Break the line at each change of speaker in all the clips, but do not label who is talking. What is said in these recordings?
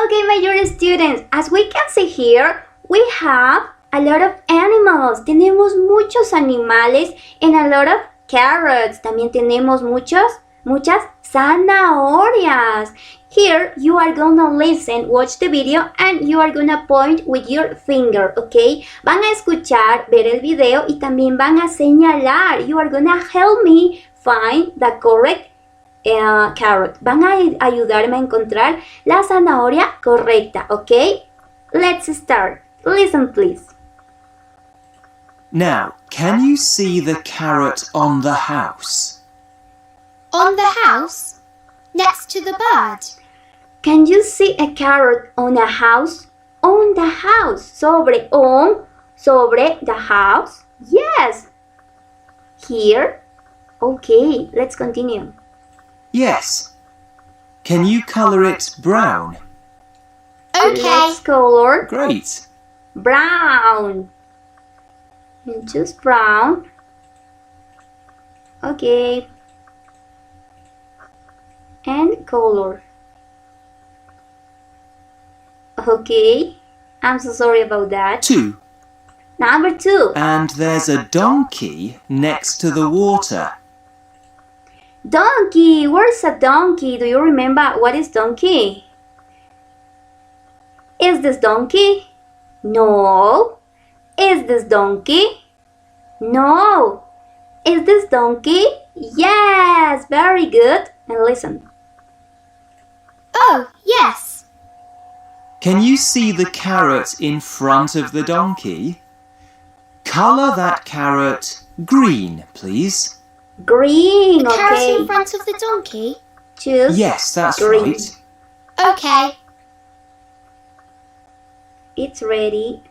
Okay, my dear students, as we can see here, we have a lot of animals. Tenemos muchos animales and a lot of carrots. También tenemos muchas zanahorias. Here, you are gonna listen, watch the video, and you are gonna point with your finger, okay? Van a escuchar, ver el video y también van a señalar. You are gonna help me find the correct carrot. Van a ayudarme a encontrar la zanahoria correcta, ¿ok? Let's start. Listen, please.
Now, can you see the carrot on the house?
On the house? Next to the bird?
Can you see a carrot on a house? On the house. Sobre the house. Yes. Here. Okay, let's continue.
Yes. Can you color it brown?
Okay.
Let's color
Great.
brown. And choose brown. Okay. And color. Okay. I'm so sorry about that.
2.
Number 2.
And there's a donkey next to the water.
Donkey. Where's a donkey? Do you remember what is donkey? Is this donkey? No. Is this donkey? No. Is this donkey? Yes. Very good. And listen.
Oh, yes.
Can you see the carrot in front of the donkey? Color that carrot green, please.
Green.
The carrot
Okay.
in front of the donkey?
Choose
Yes, that's
green.
right.
Okay.
It's ready.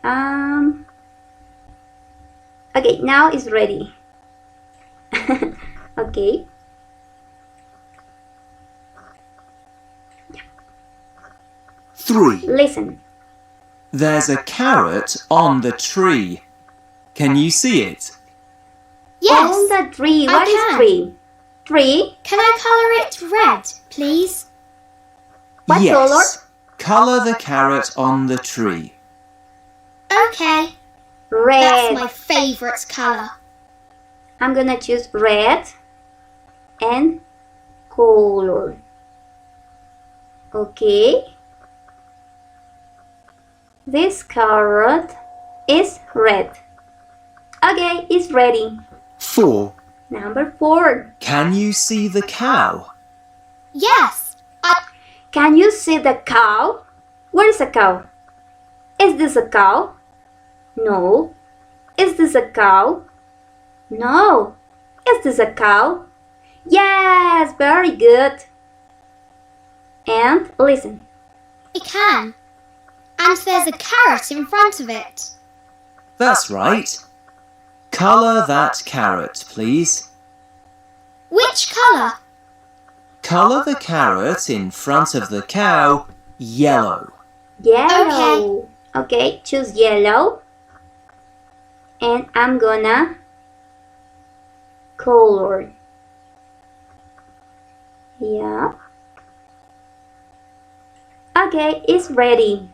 Okay, now it's ready. Okay.
3.
Listen.
There's a carrot on the tree. Can you see it?
Yes.
On the tree.
I
What is
can.
tree? Tree.
Can I colour it red, please?
What
yes.
color?
Color the carrot on the tree.
Okay.
Red.
That's my favourite colour.
I'm gonna choose red and color. Okay. This carrot is red. Okay, it's ready.
4.
Number 4.
Can you see the cow?
Yes.
Can you see the cow? Where is a cow? Is this a cow? No. Is this a cow? No. Is this a cow? Yes, very good. And listen.
I can. And there's a carrot in front of it.
That's right. Color that carrot, please.
Which colour?
Color the carrot in front of the cow yellow.
Yellow. Okay, choose yellow. And I'm gonna color. Yeah. Okay, it's ready.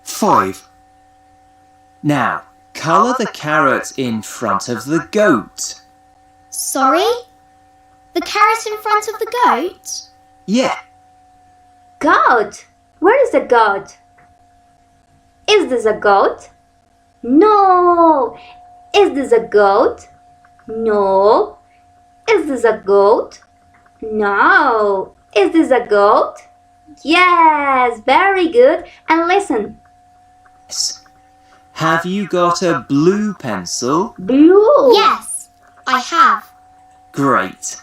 5. Now, color the carrot in front of the goat.
Sorry? The carrot in front of the goat?
Yeah,
Goat. Where is the goat? Is this a goat? No. Is this a goat? No. Is this a goat? No. Is this a goat? Yes, very good. And listen.
yes. Have you got a blue pencil?
Blue.
Yes, I have.
Great.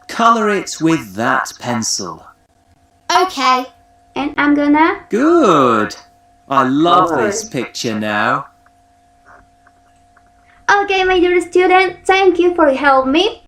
Color it with that pencil.
Okay.
And I'm gonna...
Good. I love
Good.
this picture now.
Okay, my dear student, thank you for helping me.